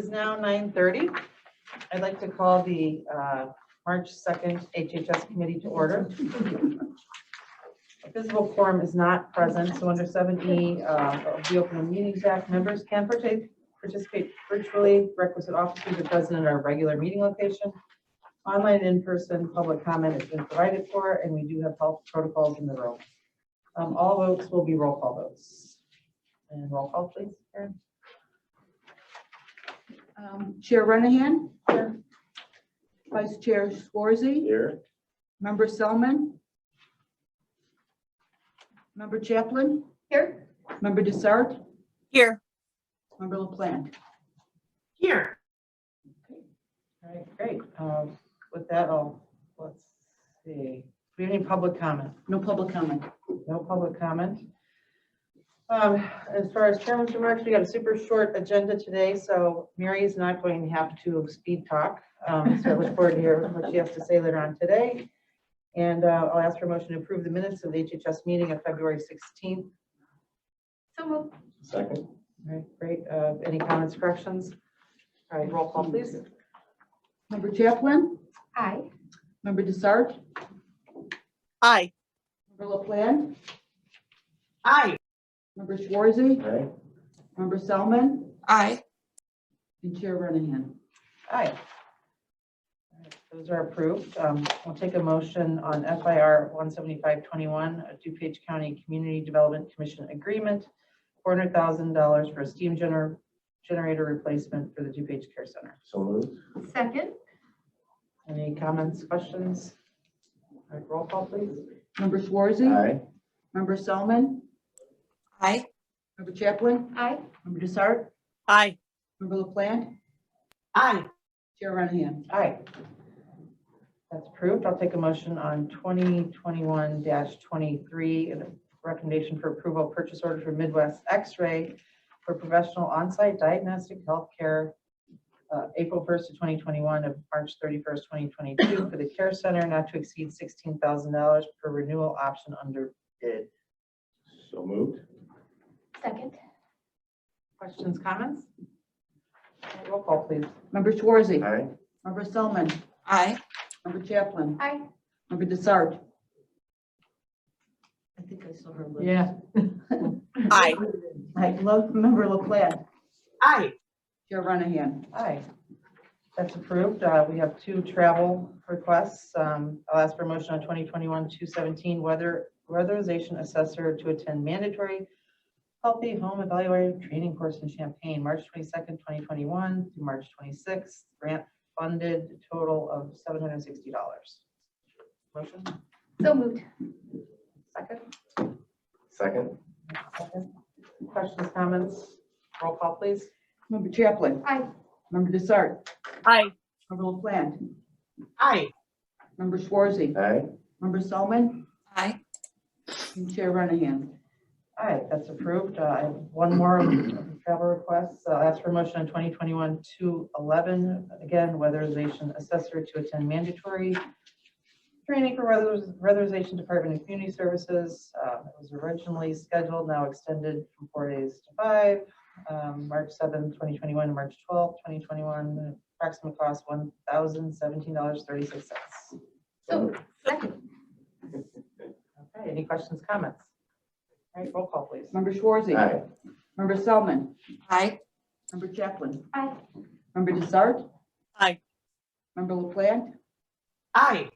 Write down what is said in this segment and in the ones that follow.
is now 9:30. I'd like to call the March 2nd HHS committee to order. A physical quorum is not present, so under 7E of the Open Meetings Act, members can participate virtually. Requisite officers are present at our regular meeting location. Online, in-person, public comment has been provided for, and we do have health protocols in the room. All votes will be roll call votes. And roll call, please, Karen. Chair Renahan. Here. Vice Chair Swarzy. Here. Member Selman. Member Chaplin. Here. Member Desart. Here. Member LaPlante. Here. All right, great. With that, let's see. Do we have any public comment? No public comment. No public comment. As far as chairman's remarks, we got a super short agenda today, so Mary is not going to have to speed talk. So I look forward to hear what she has to say later on today. And I'll ask for a motion to approve the minutes of the HHS meeting of February 16th. So moved. Second. All right, great. Any comments, corrections? All right, roll call, please. Member Chaplin. Aye. Member Desart. Aye. Member LaPlante. Aye. Member Swarzy. Aye. Member Selman. Aye. And Chair Renahan. Aye. All right, those are approved. We'll take a motion on FIR 17521, a DuPage County Community Development Commission agreement, $400,000 for a steam generator replacement for the DuPage Care Center. So moved. Second. Any comments, questions? All right, roll call, please. Member Swarzy. Aye. Member Selman. Aye. Member Chaplin. Aye. Member Desart. Aye. Member LaPlante. Aye. Chair Renahan. Aye. That's approved. I'll take a motion on 2021-23, and a recommendation for approval of purchase order for Midwest X-Ray for professional on-site diagnostic healthcare, April 1st to 2021 of March 31st, 2022 for the care center, not to exceed $16,000 per renewal option under bid. So moved. Second. Questions, comments? Roll call, please. Member Swarzy. Aye. Member Selman. Aye. Member Chaplin. Aye. Member Desart. I think I saw her lips. Yeah. Aye. I love Member LaPlante. Aye. Chair Renahan. Aye. That's approved. We have two travel requests. I'll ask for a motion on 2021-217 weatherization assessor to attend mandatory healthy home evaluative training course in Champaign, March 22nd, 2021 through March 26th. Grant funded, total of $760. Motion? So moved. Second? Second. Second. Questions, comments? Roll call, please. Member Chaplin. Aye. Member Desart. Aye. Member LaPlante. Aye. Member Swarzy. Aye. Member Selman. Aye. And Chair Renahan. Aye, that's approved. I have one more travel request. That's for motion on 2021-211. Again, weatherization assessor to attend mandatory training for weatherization Department of Community Services. It was originally scheduled, now extended from 4 days to 5. March 7th, 2021 to March 12th, 2021. Approximate cost $1,017.36. So moved. Second. Okay, any questions, comments? All right, roll call, please. Member Swarzy. Aye. Member Selman. Aye. Member Chaplin. Aye. Member Desart. Aye. Member LaPlante. Aye.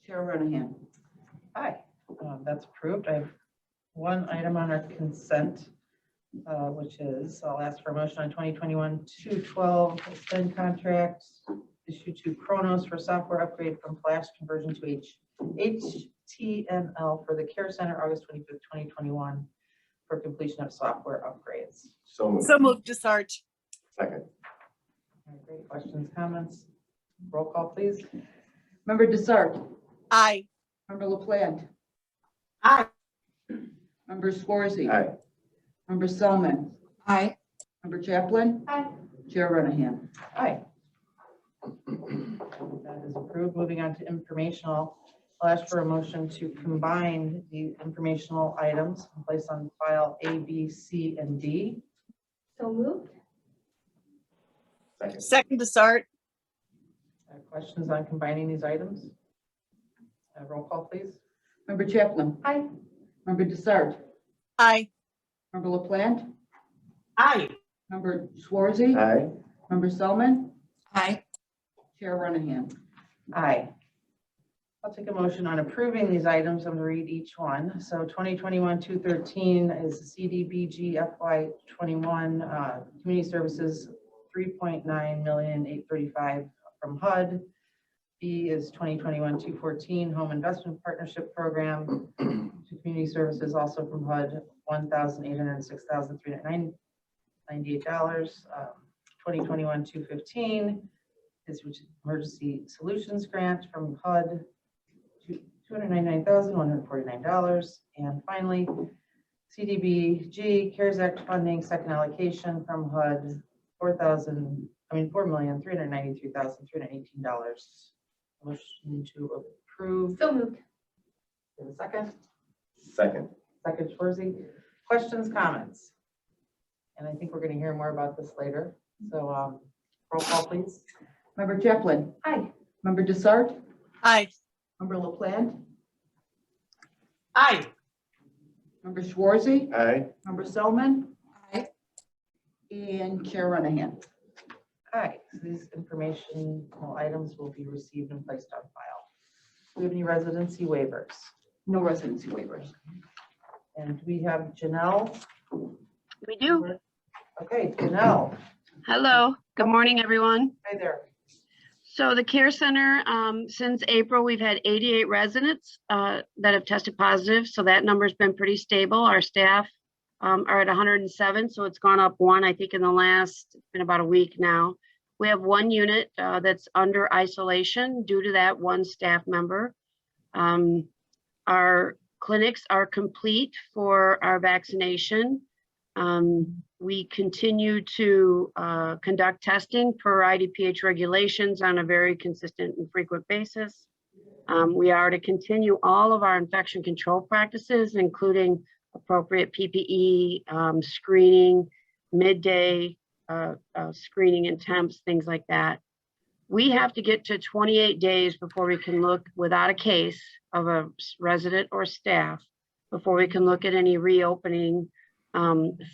Chair Renahan. Aye, that's approved. I have one item on our consent, which is, I'll ask for a motion on 2021-212 extend contract issued to Kronos for software upgrade from Flash conversion to HTML for the Care Center, August 25th, 2021 for completion of software upgrades. So moved. So moved to Sarge. Second. All right, great. Questions, comments? Roll call, please. Member Desart. Aye. Member LaPlante. Aye. Member Swarzy. Aye. Member Selman. Aye. Member Chaplin. Aye. Chair Renahan. Aye. That is approved. Moving on to informational. I'll ask for a motion to combine the informational items and place on file A, B, C, and D. So moved. Second to start. Questions on combining these items? Roll call, please. Member Chaplin. Aye. Member Desart. Aye. Member LaPlante. Aye. Member Schwartzy. Aye. Member Selman. Aye. Chair Renahan. Aye. I'll take a motion on approving these items. I'm going to read each one. So 2021-213 is the CDBG FY21 Community Services 3.9,835,000 from HUD. B is 2021-214 Home Investment Partnership Program to Community Services, also from HUD, $1,806,398. 2021-215 is which is Emergency Solutions Grant from HUD, $299,149. And finally, CDBG CARES Act funding second allocation from HUD, $4,393,318. Motion to approve. So moved. In a second. Second. Second, Schwartzy. Questions, comments? And I think we're going to hear more about this later. So roll call, please. Member Chaplin. Aye. Member Desart. Aye. Member LaPlante. Aye. Member Schwartzy. Aye. Member Selman. Aye. And Chair Renahan. Aye. So these informational items will be received and placed on file. Do we have any residency waivers? No residency waivers. And we have Janelle. We do. Okay, Janelle. Hello. Good morning, everyone. Hi there. So the care center, since April, we've had 88 residents that have tested positive. So that number's been pretty stable. Our staff are at 107. So it's gone up one, I think, in the last, it's been about a week now. We have one unit that's under isolation due to that one staff member. Our clinics are complete for our vaccination. We continue to conduct testing per IDPH regulations on a very consistent and frequent basis. We are to continue all of our infection control practices, including appropriate PPE, screening, midday screening and temps, things like that. We have to get to 28 days before we can look, without a case of a resident or staff, before we can look at any reopening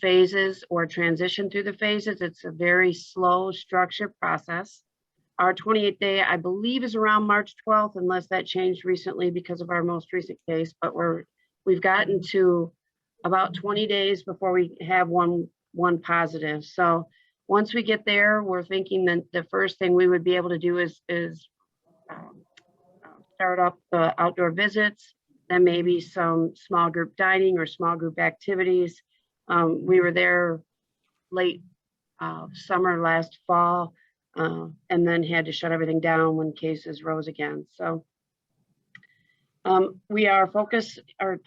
phases or transition through the phases. It's a very slow, structured process. Our 28th day, I believe, is around March 12th, unless that changed recently because of our most recent case. But we've gotten to about 20 days before we have one positive. So once we get there, we're thinking that the first thing we would be able to do is start up the outdoor visits, then maybe some small group dining or small group activities. We were there late summer last fall, and then had to shut everything down when cases rose again. So we are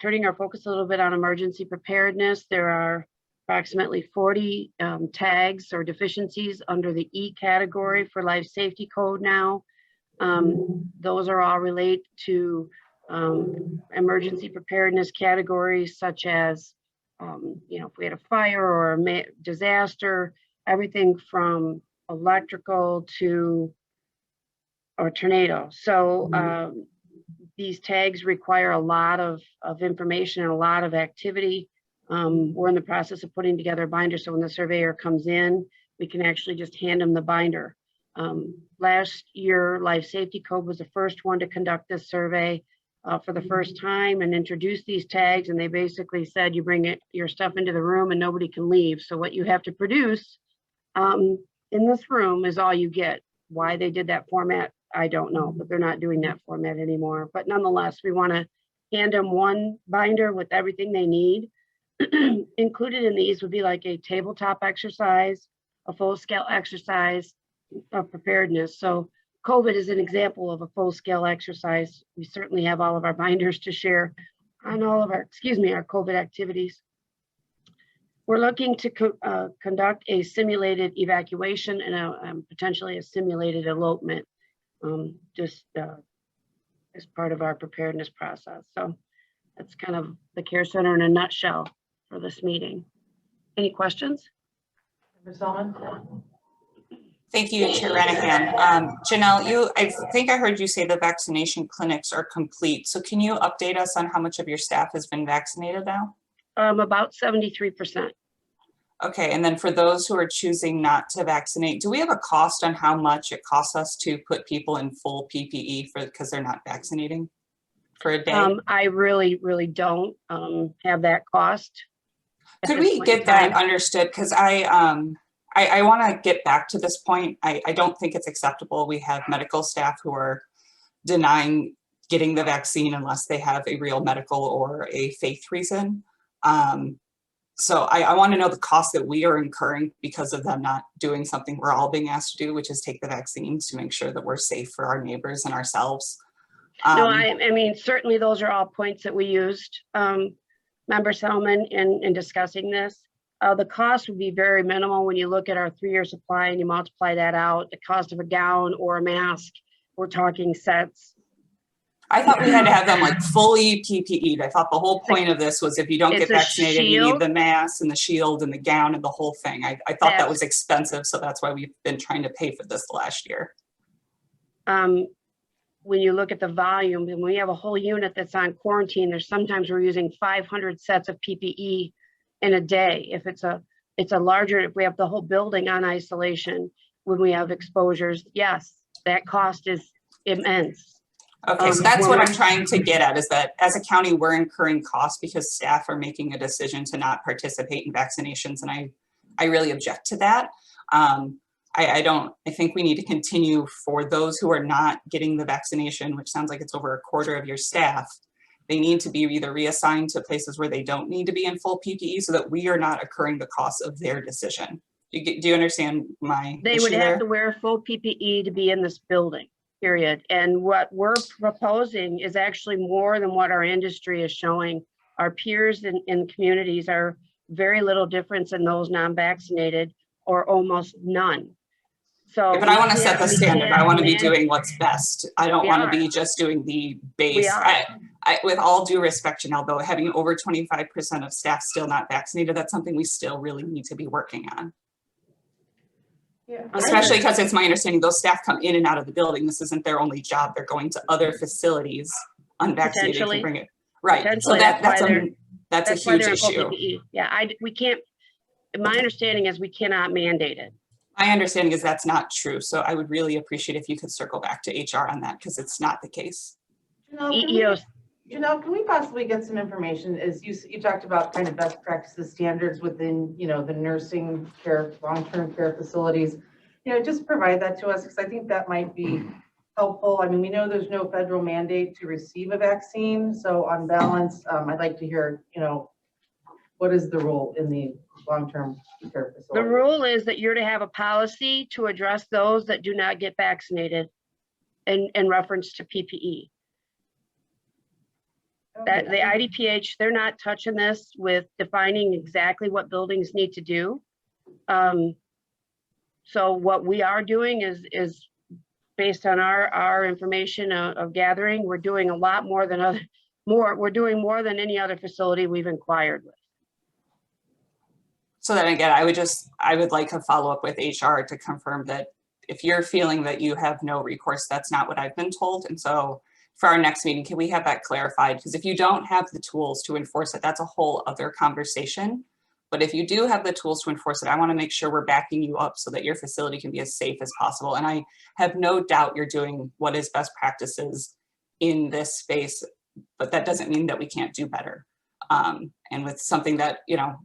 turning our focus a little bit on emergency preparedness. There are approximately 40 tags or deficiencies under the E category for life safety code now. Those are all related to emergency preparedness categories, such as if we had a fire or a disaster, everything from electrical to a tornado. So these tags require a lot of information and a lot of activity. We're in the process of putting together a binder, so when the surveyor comes in, we can actually just hand them the binder. Last year, Life Safety Code was the first one to conduct this survey for the first time and introduce these tags, and they basically said you bring your stuff into the room and nobody can leave. So what you have to produce in this room is all you get. Why they did that format, I don't know, but they're not doing that format anymore. But nonetheless, we want to hand them one binder with everything they need. Included in these would be like a tabletop exercise, a full-scale exercise of preparedness. So COVID is an example of a full-scale exercise. We certainly have all of our binders to share on all of our, our COVID activities. We're looking to conduct a simulated evacuation and potentially a simulated elopement, just as part of our preparedness process. So that's kind of the care center in a nutshell for this meeting. Any questions? Member Selman? Thank you, Chair Renahan. Janelle, I think I heard you say the vaccination clinics are complete. So can you update us on how much of your staff has been vaccinated now? About 73%. Okay, and then for those who are choosing not to vaccinate, do we have a cost on how much it costs us to put people in full PPE because they're not vaccinating for a day? I really don't have that cost. at Could this we point in get that time. understood? Because I want to get back to this point. I don't think it's acceptable. We have medical staff who are denying getting the vaccine unless they have a real medical or a faith reason. So I want to know the cost that we are incurring because of them not doing something we're all being asked to do, which is take the vaccines to make sure that we're safe for our neighbors and ourselves. No, I mean, certainly those are all points that we used, Member Selman, in discussing this. The cost would be very minimal when you look at our 3-year supply and you multiply that out, the cost of a gown or a mask, we're talking sets. I thought we had to have them like fully PPE'd. I thought the whole point of this was if you don't get It's a vaccinated, you need shield. the mask and the shield and the gown and the whole thing. I thought that was expensive, so that's why we've been trying to pay for this last year. When you look at the volume, and we have a whole unit that's on quarantine, there's sometimes we're using 500 sets of PPE in a day. If it's a larger, if we have the whole building on isolation, when we have exposures, yes, that cost is immense. Okay, so that's what I'm trying to get at, is that as a county, we're incurring costs because staff are making a decision to not participate in vaccinations, and I really object to that. I think we need to continue for those who are not getting the vaccination, which sounds like it's over a quarter of your staff. They need to be either reassigned to places where they don't need to be in full PPE so that we are not incurring the cost of their decision. Do you understand my They issue would have there? to wear full PPE to be in this building, period. And what we're proposing is actually more than what our industry is showing. Our peers in communities are very little difference in those non-vaccinated or almost none. So, Yeah, but I want to set the standard. I want to be doing what's best. I don't want to be just doing the base. With all due respect, Janelle, though, having over 25% of staff still not vaccinated, that's something we still really need to be working on. Yeah. Especially because it's my understanding those staff come in and out of the building. This isn't their only job. They're going to other facilities unvaccinated. Can bring it. Right. So that's a huge issue. Yeah, we can't, my understanding is we cannot mandate it. My understanding is that's not true. So I would really appreciate if you could circle back to HR on that because it's not the case. Janelle, can we possibly get some information? As you talked about kind of best practices standards within, the nursing care, long-term care facilities, just provide that to us because I think that might be helpful. I mean, we know there's no federal mandate to receive a vaccine. So on balance, I'd like to hear, what is the rule in the long-term care facility? The rule is that you're to have a policy to address those that do not get vaccinated in reference to PPE. That the IDPH, they're not touching this with defining exactly what buildings need to do. So what we are doing is based on our information of gathering, we're doing a lot more than we're doing more than any other facility we've inquired with. So then again, I would like a follow-up with HR to confirm that if you're feeling that you have no recourse, that's not what I've been told. And so for our next meeting, can we have that clarified? Because if you don't have the tools to enforce it, that's a whole other conversation. But if you do have the tools to enforce it, I want to make sure we're backing you up so that your facility can be as safe as possible. And I have no doubt you're doing what is best practices in this space, but that doesn't mean that we can't do better. And with something that,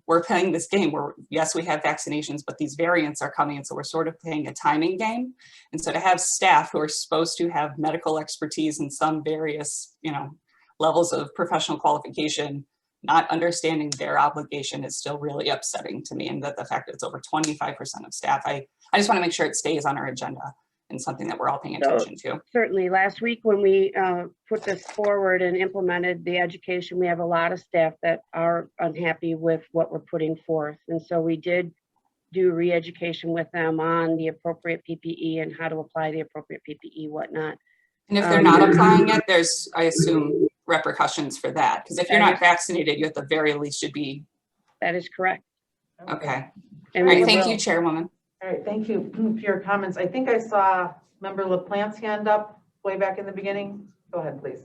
we're playing this game where, yes, we have vaccinations, but these variants are coming. And so we're sort of playing a timing game. And so to have staff who are supposed to have medical expertise in some various, levels of professional qualification, not understanding their obligation is still really upsetting to me. And that the fact that it's over 25% of staff, I just want to make sure it stays on our agenda and something that we're all paying attention to. Certainly. Last week when we put this forward and implemented the education, we have a lot of staff that are unhappy with what we're putting forth. And so we did do re-education with them on the appropriate PPE and how to apply the appropriate PPE, whatnot. And if they're not applying it, there's, I assume, repercussions for that. Because if you're not vaccinated, you at the very least should be. That is correct. Okay. And all right, thank you, Chairwoman. All right, thank you for your comments. I think I saw Member LaPlante's hand up way back in the beginning. Go ahead, please.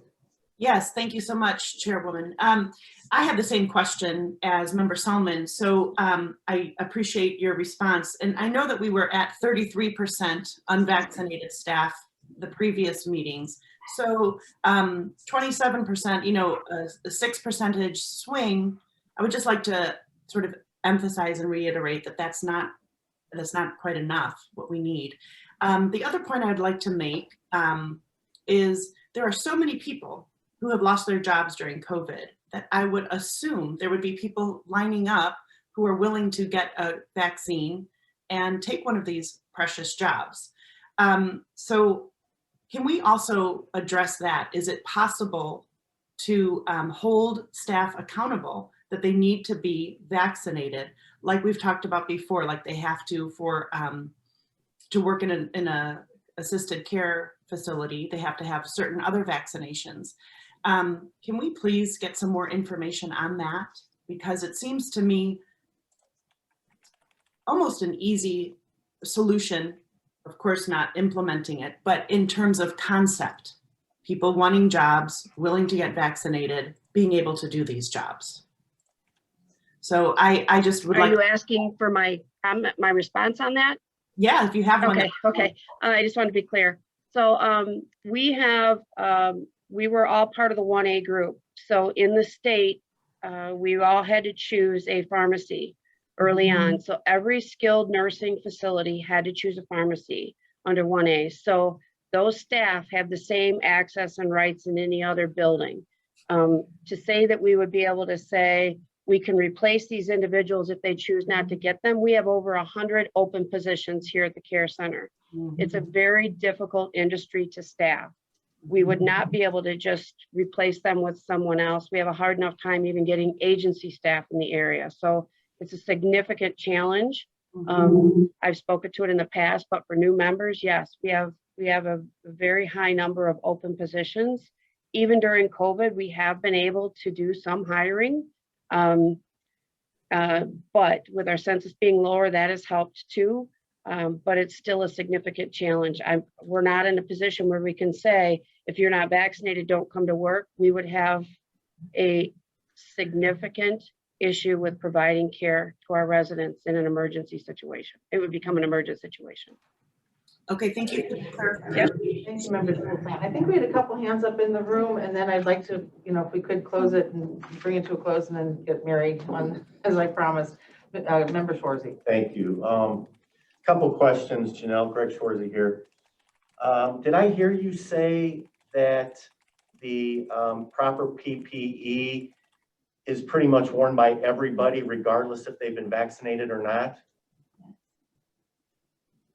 Yes, thank you so much, Chairwoman. I have the same question as Member Solomon, so I appreciate your response. And I know that we were at 33% unvaccinated staff the previous meetings. So 27%, you know, a 6% swing. I would just like to sort of emphasize and reiterate that that's not quite enough, what we need. The other point I'd like to make is there are so many people who have lost their jobs during COVID that I would assume there would be people lining up who are willing to get a vaccine and take one of these precious jobs. So can we also address that? Is it possible to hold staff accountable that they need to be vaccinated, like we've talked about before, like they have to for to work in a assisted care facility, they have to have certain other vaccinations. Can we please get some more information on that? Because it seems to me almost an easy solution, of course not implementing it, but in terms of concept, people wanting jobs, willing to get vaccinated, being able to do these jobs. So I just would Are like. you asking for my comment, my response on that? Yeah, if you have one. Okay. I just want to be clear. So we were all part of the 1A group. So in the state, we all had to choose a pharmacy early on. So every skilled nursing facility had to choose a pharmacy under 1A. So those staff have the same access and rights in any other building. To say that we would be able to say, we can replace these individuals if they choose not to get them. We have over 100 open positions here at the care center. It's a very difficult industry to staff. We would not be able to just replace them with someone else. We have a hard enough time even getting agency staff in the area. So it's a significant challenge. I've spoken to it in the past, but for new members, yes, we have a very high number of open positions. Even during COVID, we have been able to do some hiring. But with our census being lower, that has helped too. But it's still a significant challenge. We're not in a position where we can say, if you're not vaccinated, don't come to work. We would have a significant issue with providing care to our residents in an emergency situation. It would become an emergent situation. Okay, thank you. Yep. Thank you, members of the plan. I think we had a couple hands up in the room, and then I'd like to, you know, if we could close it and bring it to a close and then get married on, as I promised. Member Schwartzy. Thank you. Couple questions, Janelle. Greg Schwartzy here. Did I hear you say that the proper PPE is pretty much worn by everybody, regardless if they've been vaccinated or not?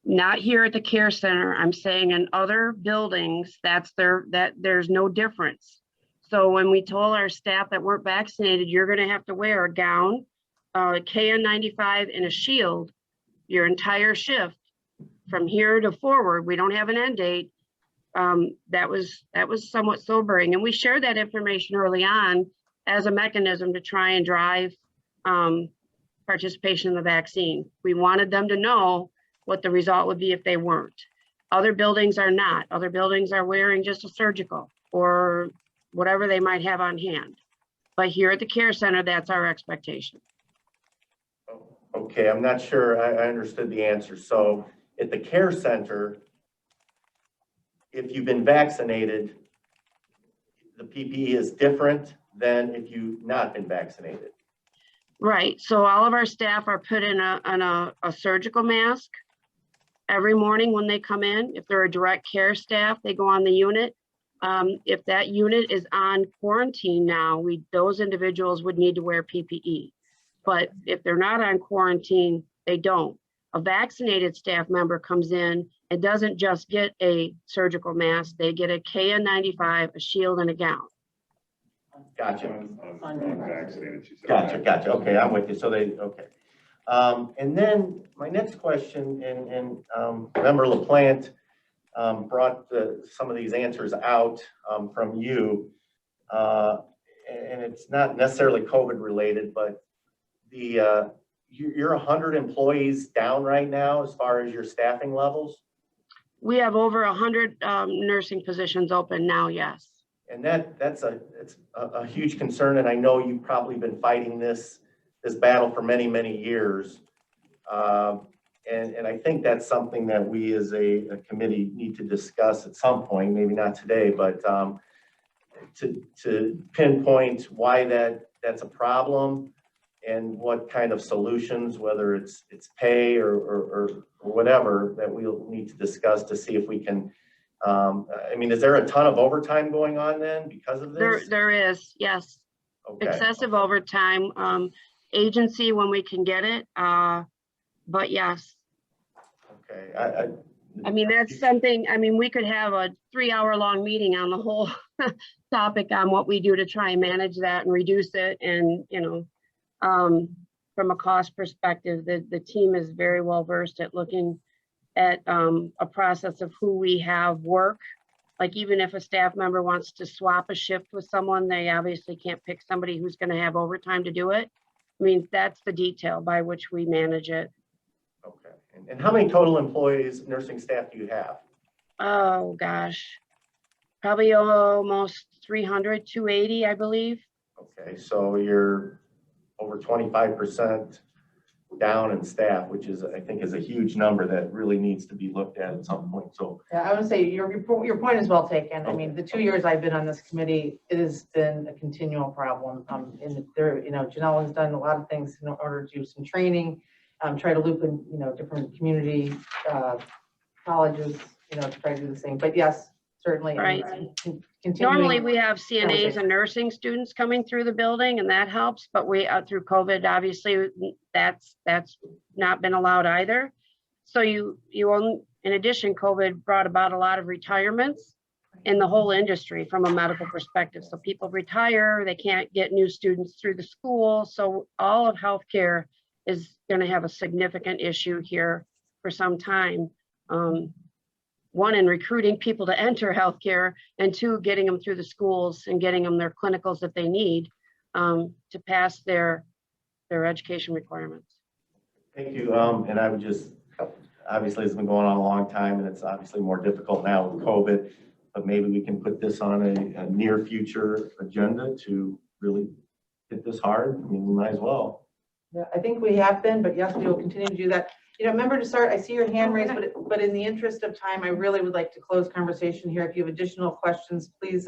Not here at the care center. I'm saying in other buildings, there's no difference. So when we told our staff that weren't vaccinated, you're going to have to wear a gown, a KN95 and a shield your entire shift from here to forward. We don't have an end date. That was somewhat sobering. And we shared that information early on as a mechanism to try and drive participation in the vaccine. We wanted them to know what the result would be if they weren't. Other buildings are not. Other buildings are wearing just a surgical or whatever they might have on hand. But here at the care center, that's our expectation. Okay, I'm not sure I understood the answer. So at the care center, if you've been vaccinated, the PPE is different than if you've not been vaccinated. Right. So all of our staff are put in a surgical mask every morning when they come in. If they're a direct care staff, they go on the unit. If that unit is on quarantine now, those individuals would need to wear PPE. But if they're not on quarantine, they don't. A vaccinated staff member comes in and doesn't just get a surgical mask, they get a KN95, a shield, and a gown. Gotcha. Unvaccinated, she said. Gotcha. Okay, I'm with you. So okay. And then my next question, and Member LaPlante brought some of these answers out from you, and it's not necessarily COVID related, but the you're 100 employees down right now as far as your staffing levels? We have over 100 nursing positions open now, yes. And it's a huge concern, and I know you've probably been fighting this battle for many, many years. And I think that's something that we as a committee need to discuss at some point, maybe not today, but to pinpoint why that's a problem and what kind of solutions, whether it's pay or whatever, that we'll need to discuss to see if we can. I mean, is there a ton of overtime going on then because of this? There is, yes. Okay. Excessive overtime, agency when we can get it, but yes. Okay. I mean, that's something, I mean, we could have a 3-hour-long meeting on the whole topic on what we do to try and manage that and reduce it. And, you know, from a cost perspective, the team is very well versed at looking at a process of who we have work. Like even if a staff member wants to swap a shift with someone, they obviously can't pick somebody who's going to have overtime to do it. I mean, that's the detail by which we manage it. Okay. And how many total employees, nursing staff do you have? Oh, gosh. Probably almost 300, 280, I believe. Okay, so you're over 25% down in staff, which is, I think, is a huge number that really needs to be looked at some point. So Yeah, I would say your point is well taken. I mean, the 2 years I've been on this committee, it has been a continual problem. And there, you know, Janelle has done a lot of things in order to do some training, try to loop in, you know, different community colleges, you know, to try to do the same. But yes, certainly. Right. Continuing. Normally we have CNAs and nursing students coming through the building and that helps, but we, through COVID, obviously that's not been allowed either. So you in addition, COVID brought about a lot of retirements in the whole industry from a medical perspective. So people retire, they can't get new students through the school. So all of healthcare is going to have a significant issue here for some time. One, in recruiting people to enter healthcare, and two, getting them through the schools and getting them their clinicals that they need to pass their education requirements. thank you. And I would just, obviously it's been going on a long time and it's obviously more difficult now with COVID, but maybe we can put this on a near future agenda to really hit this hard. I mean, we might as well. Yeah, I think we have been, but yes, we will continue to do that. You know, remember to start, I see your hand raised, but in the interest of time, I really would like to close conversation here. If you have additional questions, please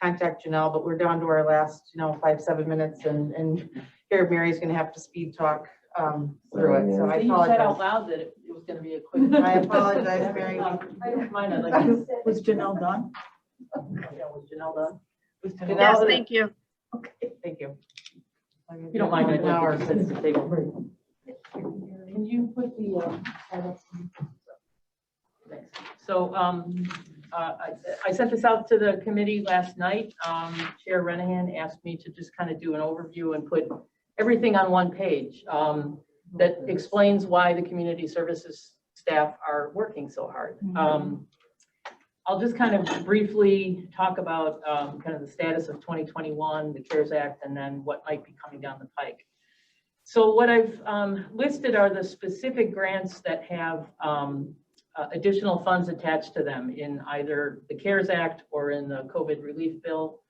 contact Janelle, but we're down to our last, you know, 5-7 minutes and here Mary's gonna have to speed talk through it, so I You said out apologize. loud that it was gonna be a quick. I apologize, Mary. I don't mind, I'd like to. Was Janelle done? Yeah, was Janelle done? Was Janelle- Yes, thank you. Thank you. If you don't mind, I'd Now like to or- just sit at the table. Can you put the, thanks. So, I sent this out to the committee last night. Chair Renahan asked me to just kind of do an overview and put everything on one page that explains why the community services staff are working so hard. I'll just kind of briefly talk about kind of the status of 2021, the CARES Act, and then what might be coming down the pike. So what I've listed are the specific grants that have additional funds attached to them in either the CARES Act or in the COVID relief bill,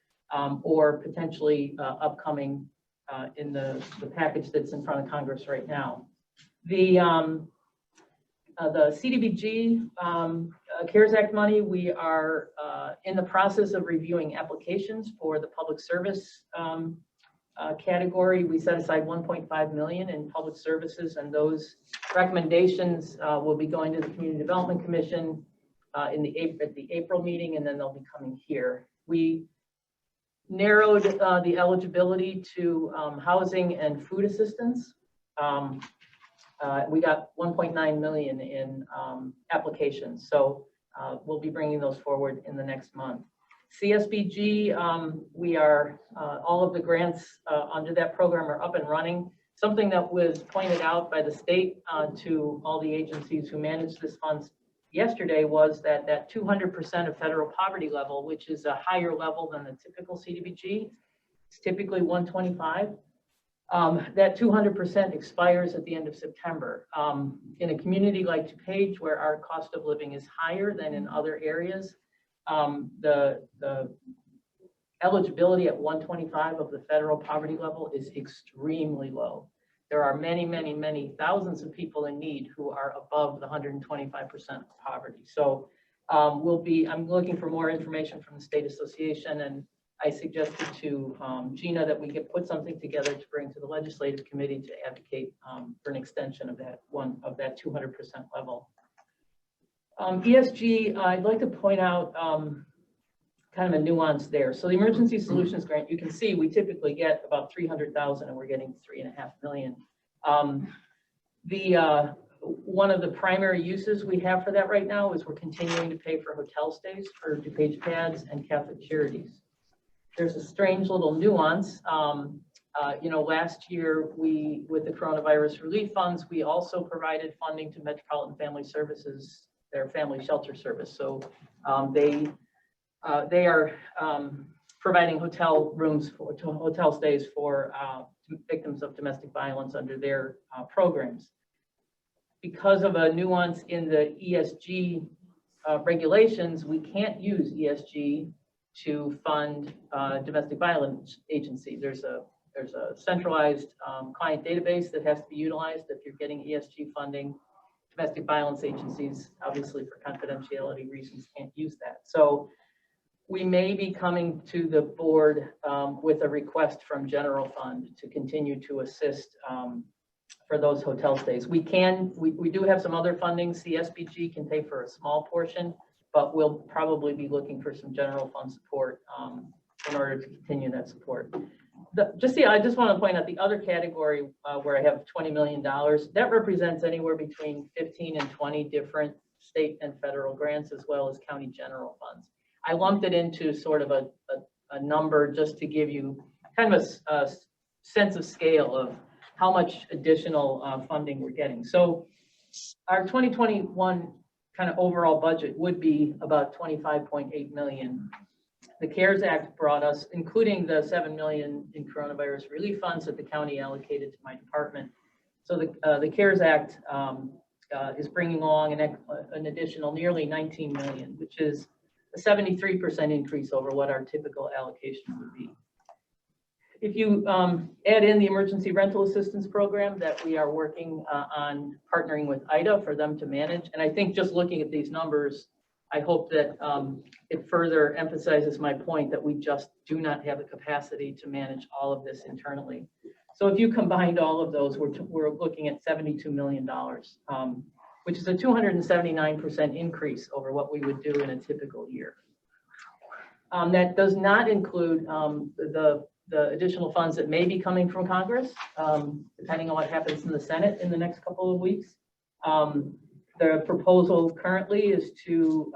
or potentially upcoming in the package that's in front of Congress right now. The CDBG CARES Act money, we are in the process of reviewing applications for the public service category. We set aside 1.5 million in public services, and those recommendations will be going to the Community Development Commission at the April meeting, and then they'll be coming here. We narrowed the eligibility to housing and food assistance. We got 1.9 million in applications, so we'll be bringing those forward in the next month. CSBG, we are, all of the grants under that program are up and running. Something that was pointed out by the state to all the agencies who manage this funds yesterday was that 200% of federal poverty level, which is a higher level than the typical CDBG, it's typically 125. That 200% expires at the end of September. In a community like DuPage, where our cost of living is higher than in other areas, the eligibility at 125 of the federal poverty level is extremely low. There are many, many, many thousands of people in need who are above the 125% of poverty. So I'm looking for more information from the state association, and I suggested to Gina that we could put something together to bring to the legislative committee to advocate for an extension of that 200% level. ESG, I'd like to point out kind of a nuance there. So the emergency solutions grant, you can see we typically get about 300,000 and we're getting 3.5 million. One of the primary uses we have for that right now is we're continuing to pay for hotel stays for DuPage pads and Catholic Charities. There's a strange little nuance. Last year with the coronavirus relief funds, we also provided funding to Metropolitan Family Services, their family shelter service. So they are providing hotel rooms hotel stays for victims of domestic violence under their programs. Because of a nuance in the ESG regulations, we can't use ESG to fund domestic violence agency. There's a centralized client database that has to be utilized if you're getting ESG funding. Domestic violence agencies, obviously for confidentiality reasons, can't use that. So we may be coming to the board with a request from general fund to continue to assist for those hotel stays. We do have some other funding. CSBG can pay for a small portion, but we'll probably be looking for some general fund support in order to continue that support. I just want to point out the other category where I have $20 million, that represents anywhere between 15 and 20 different state and federal grants, as well as county general funds. I lumped it into sort of a number just to give you kind of a sense of scale of how much additional funding we're getting. So our 2021 kind of overall budget would be about 25.8 million. The CARES Act brought us, including the 7 million in coronavirus relief funds that the county allocated to my department. So the CARES Act is bringing along an additional nearly 19 million, which is a 73% increase over what our typical allocation would be. If you add in the emergency rental assistance program that we are working on partnering with IDA for them to manage, and I think just looking at these numbers, I hope that it further emphasizes my point that we just do not have the capacity to manage all of this internally. So if you combined all of those, we're looking at $72 million, which is a 279% increase over what we would do in a typical year. That does not include the additional funds that may be coming from Congress, depending on what happens in the Senate in the next couple of weeks. The proposal currently is to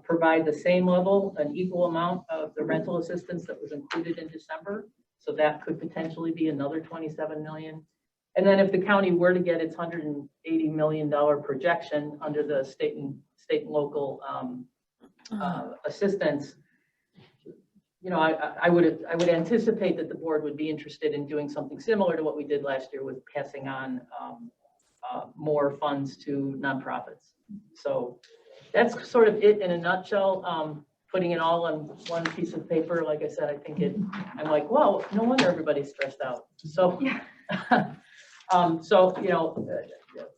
provide the same level, an equal amount of the rental assistance that was included in December. So that could potentially be another 27 million. And then if the county were to get its $180 million projection under the state and local assistance, I would anticipate that the board would be interested in doing something similar to what we did last year with passing on more funds to nonprofits. So that's sort of it in a nutshell. Putting it all on one piece of paper, like I said, I think I'm like, whoa, no wonder everybody's stressed out. So, yeah.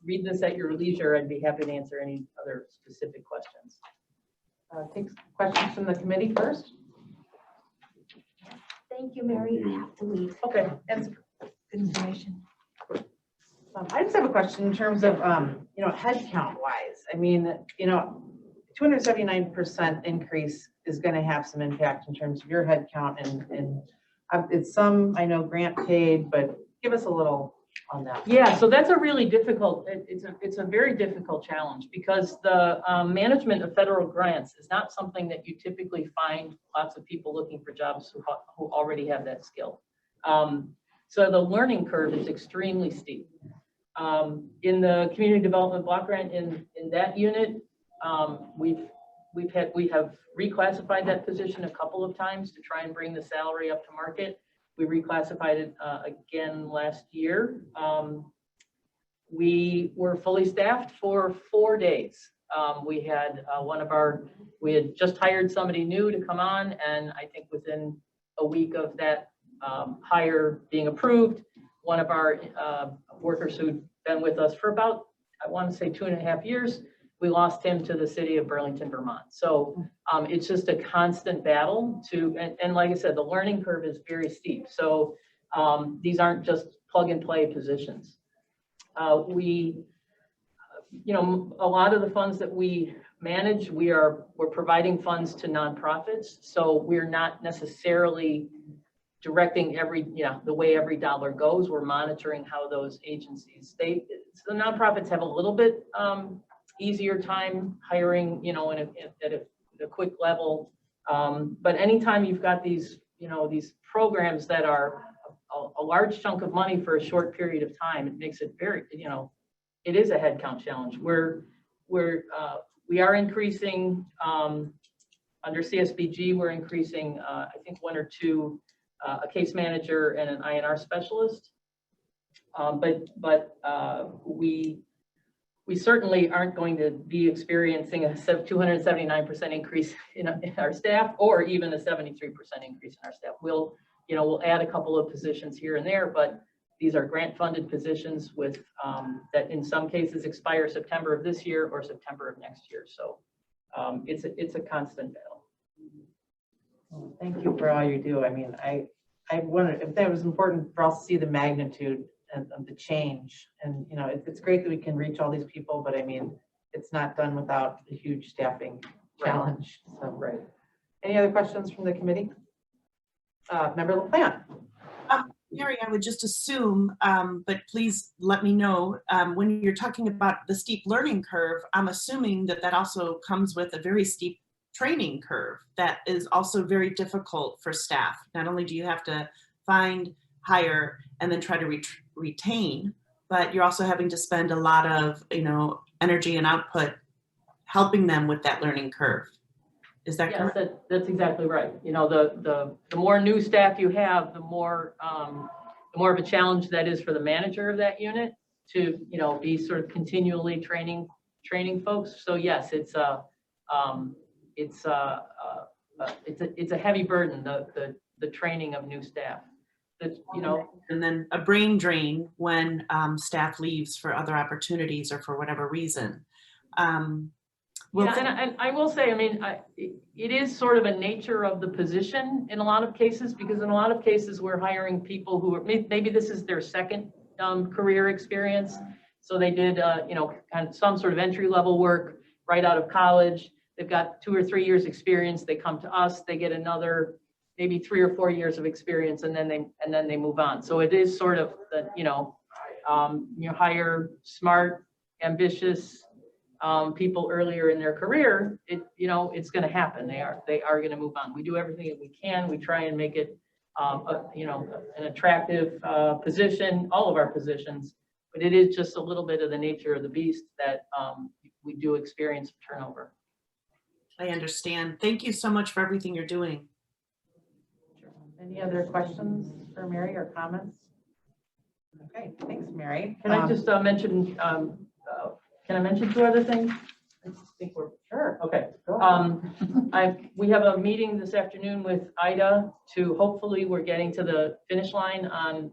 Read this at your leisure. I'd be happy to answer any other specific questions. Take questions from the committee first. Thank you, Mary. I have to leave. Okay, that's good information. I just have a question in terms of, head count wise. I mean, 279% increase is going to have some impact in terms of your head count, and it's some, I know, grant paid, but give us a little on that. Yeah, so that's a really difficult, it's a very difficult challenge because the management of federal grants is not something that you typically find lots of people looking for jobs who already have that skill. So the learning curve is extremely steep. In the community development block grant in that unit, we have reclassified that position a couple of times to try and bring the salary up to market. We reclassified it again last year. We were fully staffed for 4 days. We had we had just hired somebody new to come on, and I think within a week of that hire being approved, one of our workers who'd been with us for about, I want to say 2.5 years, we lost him to the city of Burlington, Vermont. So it's just a constant battle and like I said, the learning curve is very steep. So these aren't just plug and play positions. A lot of the funds that we manage, we're providing funds to nonprofits. So we're not necessarily directing the way every dollar goes. We're monitoring how those agencies, so the nonprofits have a little bit easier time hiring, at a quick level. But anytime you've got these programs that are a large chunk of money for a short period of time, it makes it very, it is a headcount challenge. We are increasing under CSBG. We're increasing, I think 1 or 2, a case manager and an INR specialist. But we certainly aren't going to be experiencing a 279% increase in our staff, or even a 73% increase in our staff. We'll add a couple of positions here and there, but these are grant-funded positions with that in some cases expire September of this year or September of next year. So it's a constant battle. Well, thank you for all you do. I mean, I wondered if that was important for us to see the magnitude of the change. And it's great that we can reach all these people, but I mean, it's not done without a huge staffing challenge. So, Right. Any other questions from the committee? Member LaPlante. Mary, I would just assume, but please let me know, when you're talking about the steep learning curve, I'm assuming that also comes with a very steep training curve that is also very difficult for staff. Not only do you have to find, hire, and then try to retain, but you're also having to spend a lot of energy and output helping them with that learning curve. Is that correct? Yes, that's exactly right. The more new staff you have, the more of a challenge that is for the manager of that unit to be sort of continually training folks. So yes, it's a heavy burden, the training of new staff. And then a brain drain when staff leaves for other opportunities or for whatever reason. And I will say, I mean, it is sort of a nature of the position in a lot of cases, because in a lot of cases we're hiring people who are, maybe this is their second career experience. So they did, kind of some sort of entry level work right out of college. They've got 2 or 3 years experience. They come to us, they get another maybe 3 or 4 years of experience, and then they move on. So it is sort of that, you hire smart, ambitious people earlier in their career, it's going to happen. They are going to move on. We do everything that we can. We try and make it, an attractive position, all of our positions, but it is just a little bit of the nature of the beast that we do experience turnover. I understand. Thank you so much for everything you're doing. Any other questions for Mary or comments? Okay, thanks, Mary. Can I just mention, can I mention 2 other things? I think we're Sure. okay. Go ahead. We have a meeting this afternoon with IDA to hopefully we're getting to the finish line on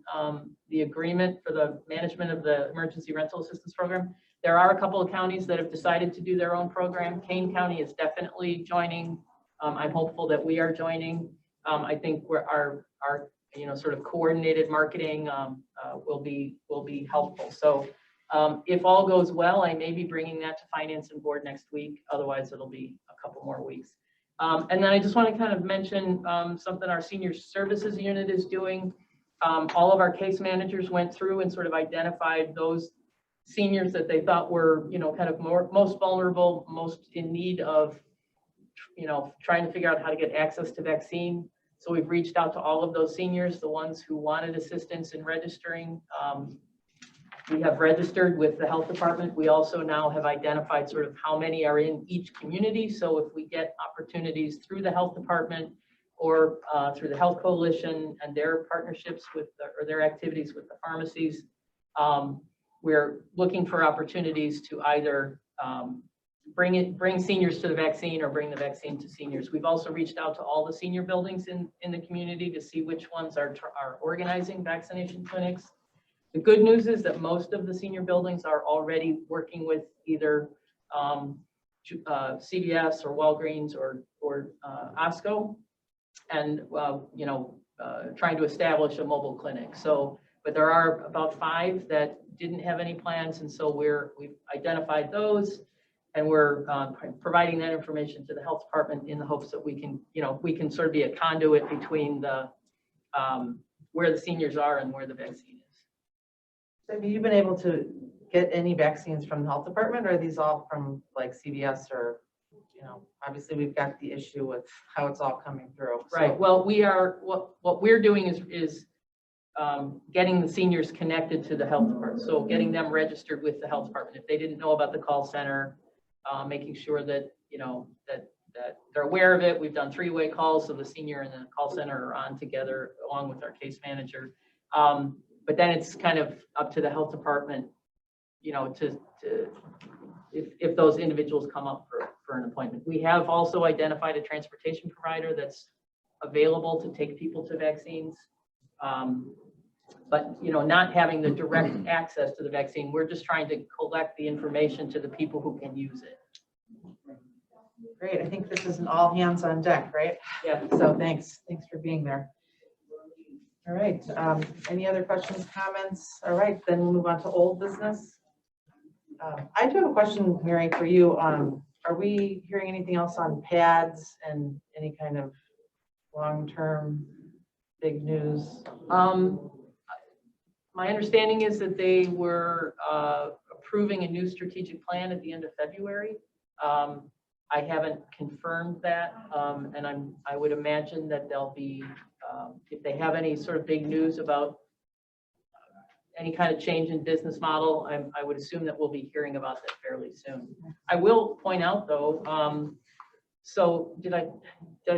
the agreement for the management of the emergency rental assistance program. There are a couple of counties that have decided to do their own program. Kane County is definitely joining. I'm hopeful that we are joining. I think our sort of coordinated marketing will be helpful. So if all goes well, I may be bringing that to Finance and Board next week. Otherwise, it'll be a couple more weeks. And then I just want to kind of mention something our senior services unit is doing. All of our case managers went through and sort of identified those seniors that they thought were, kind of most vulnerable, most in need of, trying to figure out how to get access to vaccine. So we've reached out to all of those seniors, the ones who wanted assistance in registering. We have registered with the health department. We also now have identified sort of how many are in each community. So if we get opportunities through the health department or through the Health Coalition and their partnerships with, or their activities with the pharmacies. We're looking for opportunities to either bring seniors to the vaccine or bring the vaccine to seniors. We've also reached out to all the senior buildings in the community to see which ones are organizing vaccination clinics. The good news is that most of the senior buildings are already working with either CVS or Walgreens or Osco, and trying to establish a mobile clinic. So, but there are about 5 that didn't have any plans, and so we've identified those, and we're providing that information to the health department in the hopes that we can sort of be a conduit between the where the seniors are and where the vaccine is. So have you been able to get any vaccines from the health department, or are these all from like CVS or, obviously we've got the issue with how it's all coming through. So- Right. Well, what we're doing is getting the seniors connected to the health department. So getting them registered with the health department. If they didn't know about the call center, making sure that, that they're aware of it. We've done 3-way calls, so the senior and the call center are on together along with our case manager. But then it's kind of up to the health department, if those individuals come up for an appointment. We have also identified a transportation provider that's available to take people to vaccines. But, not having the direct access to the vaccine, we're just trying to collect the information to the people who can use it. Great, I think this is an all hands on deck, right? Yeah. So thanks for being there. All right, any other questions, comments? All right, then we'll move on to old business. I do have a question, Mary, for you. Are we hearing anything else on pads and any kind of long-term big news? My understanding is that they were approving a new strategic plan at the end of February. I haven't confirmed that, and I would imagine that they'll be, if they have any sort of big news about any kind of change in business model, I would assume that we'll be hearing about that fairly soon. I will point out though, so did I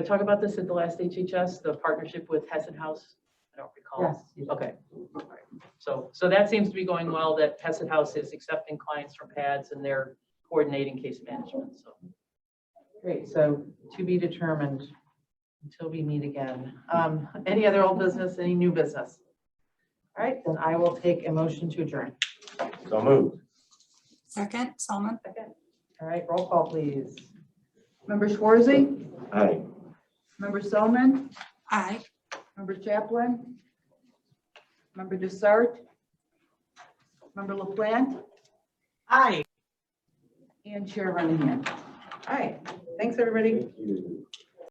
talk about this at the last HHS, the partnership with Hesed House? I don't recall. Yes. you did. Okay. All right. So that seems to be going well, that Hesed House is accepting clients from pads and they're coordinating case management. So Great, so to be determined until we meet again. Any other old business, any new business? All right, then I will take a motion to adjourn. So moved. Second, Solomon? Second. All right, roll call, please. Member Schwartzy, Aye. Member Selman, Aye. Member Chaplin, Member Desart, Member LaPlante, Aye. and Chair Renahan. All right, thanks, everybody. Thank you.